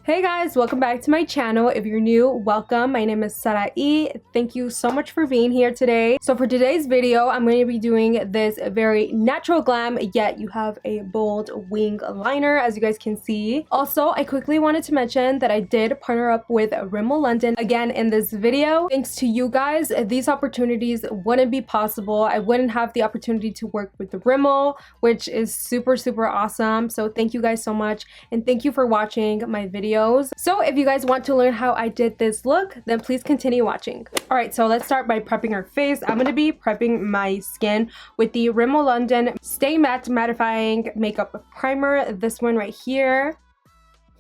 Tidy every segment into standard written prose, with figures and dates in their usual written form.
Hey guys, welcome back to my channel. If you're new, welcome. My name is Sarahiiy. Thank you so much for being here today. So for today's video, I'm going to be doing this very natural glam, yet you have a bold wing liner, as you guys can see. Also, I quickly wanted to mention that I did partner up with Rimmel London again in this video. Thanks to you guys, these opportunities wouldn't be possible. I wouldn't have the opportunity to work with the Rimmel, which is super awesome. So thank you guys so much, and thank you for watching my video. So if you guys want to learn how I did this look, then please continue watching. Alright, so let's start by prepping our face. I'm going to be prepping my skin with the Rimmel London Stay Matte Mattifying Makeup Primer. This one right here.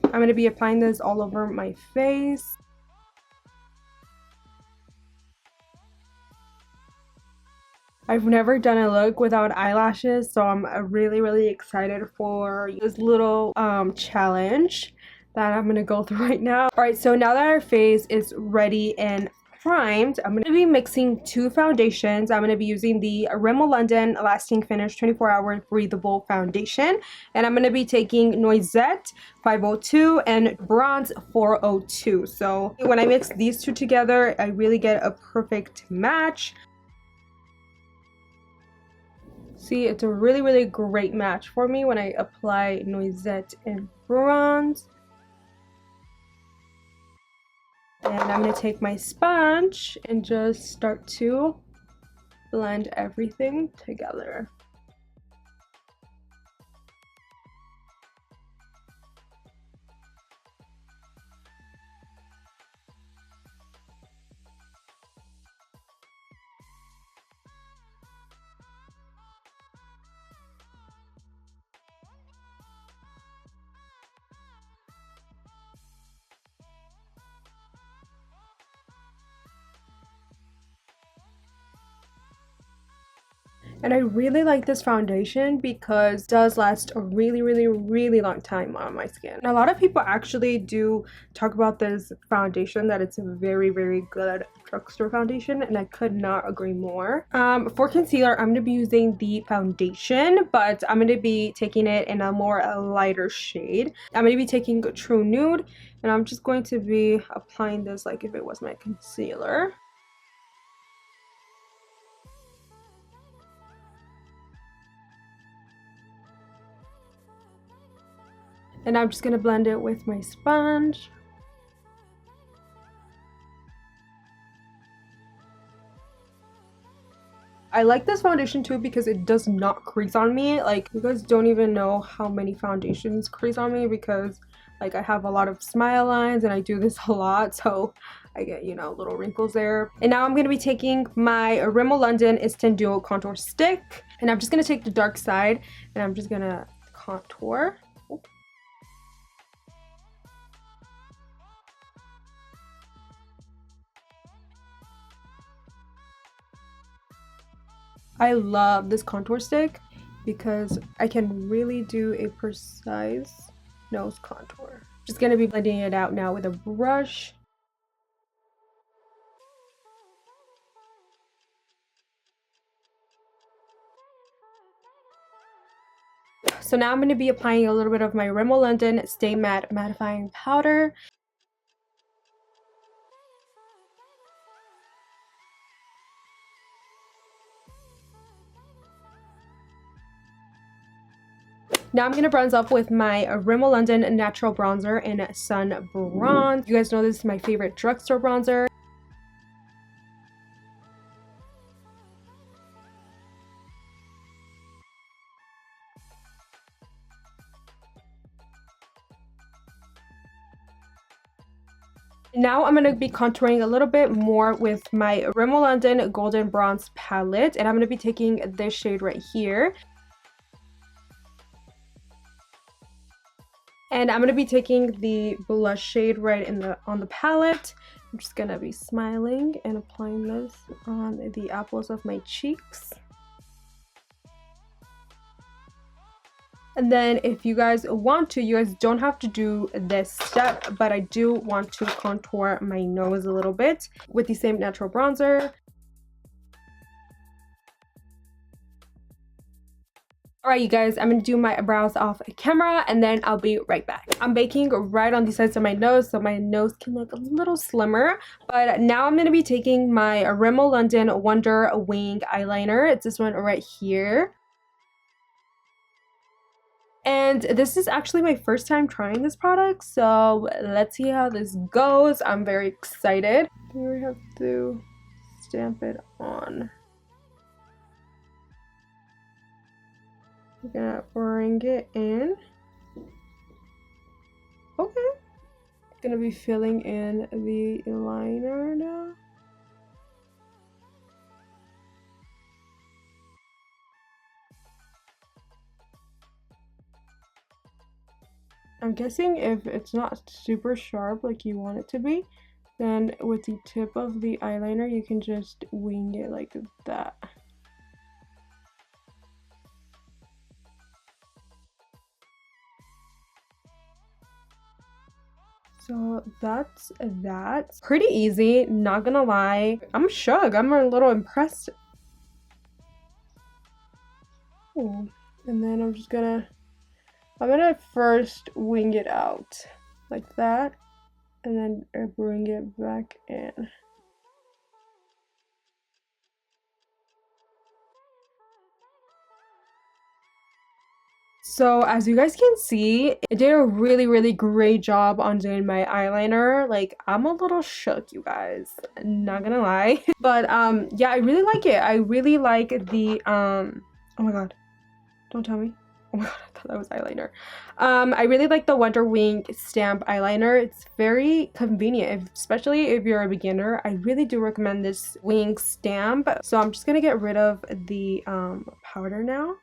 I'm going to be applying this all over my face. I've never done a look without eyelashes, so I'm really excited for this little challenge that I'm gonna go through right now. All right, so now that our face is ready and primed, I'm gonna be mixing two foundations. I'm gonna be using the Rimmel London Lasting Finish 24-Hour Breathable Foundation, and I'm gonna be taking Noisette 502 and Bronze 402. So when I mix these two together, I really get a perfect match. See, it's a really great match for me when I apply Noisette and Bronze. And I'm going to take my sponge and just start to blend everything together. And I really like this foundation because it does last a really long time on my skin. And a lot of people actually do talk about this foundation, that it's a very good drugstore foundation, and I could not agree more. For concealer, I'm going to be using the foundation, but I'm going to be taking it in a more lighter shade. I'm going to be taking True Nude, and I'm just going to be applying this like if it was my concealer. And I'm just going to blend it with my sponge. I like this foundation too because it does not crease on me. Like, you guys don't even know how many foundations crease on me because like I have a lot of smile lines and I do this a lot, so I get, you know, little wrinkles there. And now I'm going to be taking my Rimmel London Instant Duo Contour Stick, and I'm just going to take the dark side and I'm just going to contour. I love this contour stick because I can really do a precise nose contour. Just gonna be blending it out now with a brush. So now I'm going to be applying a little bit of my Rimmel London Stay Matte Mattifying Powder. Now I'm going to bronze up with my Rimmel London Natural Bronzer in Sun Bronze. You guys know this is my favorite drugstore bronzer. Now I'm going to be contouring a little bit more with my Rimmel London Golden Bronze Palette, and I'm going to be taking this shade right here. And I'm going to be taking the blush shade right on the palette. I'm just going to be smiling and applying this on the apples of my cheeks. And then if you guys want to, you guys don't have to do this step, but I do want to contour my nose a little bit with the same natural bronzer. Alright, you guys, I'm gonna do my brows off camera and then I'll be right back. I'm baking right on the sides of my nose so my nose can look a little slimmer. But now I'm gonna be taking my Rimmel London Wonder Wing eyeliner. It's this one right here. And this is actually my first time trying this product, so let's see how this goes. I'm very excited. We have to stamp it on. We're gonna bring it in. Okay. Gonna be filling in the liner now. I'm guessing if it's not super sharp like you want it to be, then with the tip of the eyeliner you can just wing it like that. So that's that. Pretty easy, not gonna lie. I'm shook. I'm a little impressed. Ooh. And then I'm gonna first wing it out like that, and then bring it back in. So as you guys can see, it did a really great job on doing my eyeliner. Like, I'm a little shook, you guys, not gonna lie. But yeah, I really like it. I really like the oh my god, don't tell me. Oh my god, I thought that was eyeliner. I really like the Wonder Wing stamp eyeliner. It's very convenient, especially if you're a beginner. I really do recommend this wing stamp. So I'm just gonna get rid of the powder now.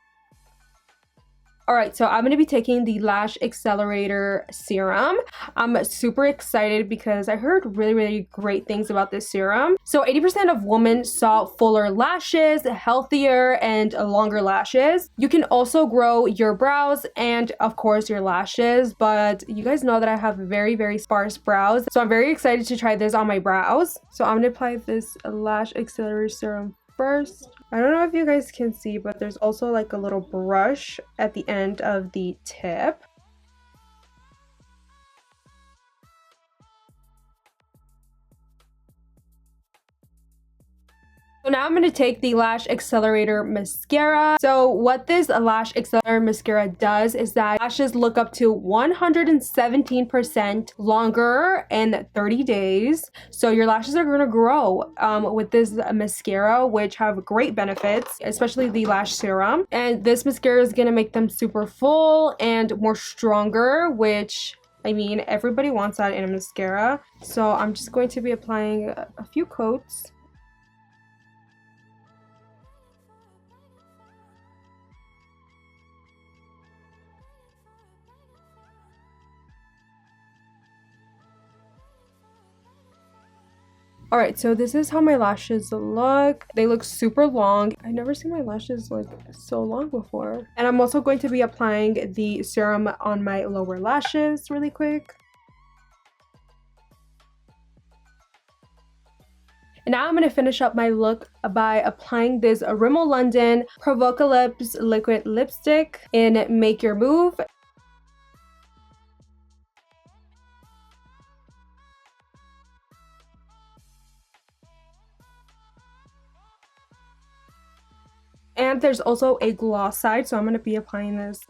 Alright, so I'm going to be taking the Lash Accelerator Serum. I'm super excited because I heard really great things about this serum. So 80% of women saw fuller lashes, healthier, and longer lashes. You can also grow your brows and, of course, your lashes. But you guys know that I have very sparse brows. So I'm very excited to try this on my brows. So I'm going to apply this Lash Accelerator Serum first. I don't know if you guys can see, but there's also like a little brush at the end of the tip. So now I'm going to take the Lash Accelerator Mascara. So what this Lash Accelerator Mascara does is that lashes look up to 117% longer in 30 days. So your lashes are going to grow with this mascara, which have great benefits, especially the lash serum. And this mascara is going to make them super full and more stronger, which, I mean, everybody wants that in a mascara. So I'm just going to be applying a few coats. Alright, so this is how my lashes look. They look super long. I've never seen my lashes look so long before. And I'm also going to be applying the serum on my lower lashes really quick. And now I'm going to finish up my look by applying this Rimmel London Provoca Lips Liquid Lipstick in Make Your Move. And there's also a gloss side, so I'm going to be applying this.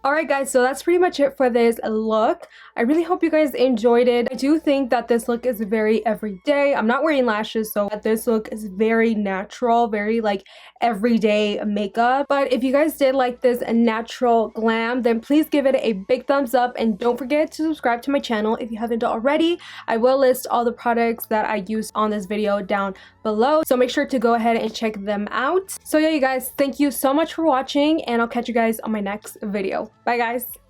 Alright guys, so that's pretty much it for this look. I really hope you guys enjoyed it. I do think that this look is very everyday. I'm not wearing lashes, so this look is very natural, very like everyday makeup. But if you guys did like this natural glam, then please give it a big thumbs up and don't forget to subscribe to my channel if you haven't already. I will list all the products that I used on this video down below, so make sure to go ahead and check them out. So yeah, you guys, thank you so much for watching, and I'll catch you guys on my next video. Bye guys.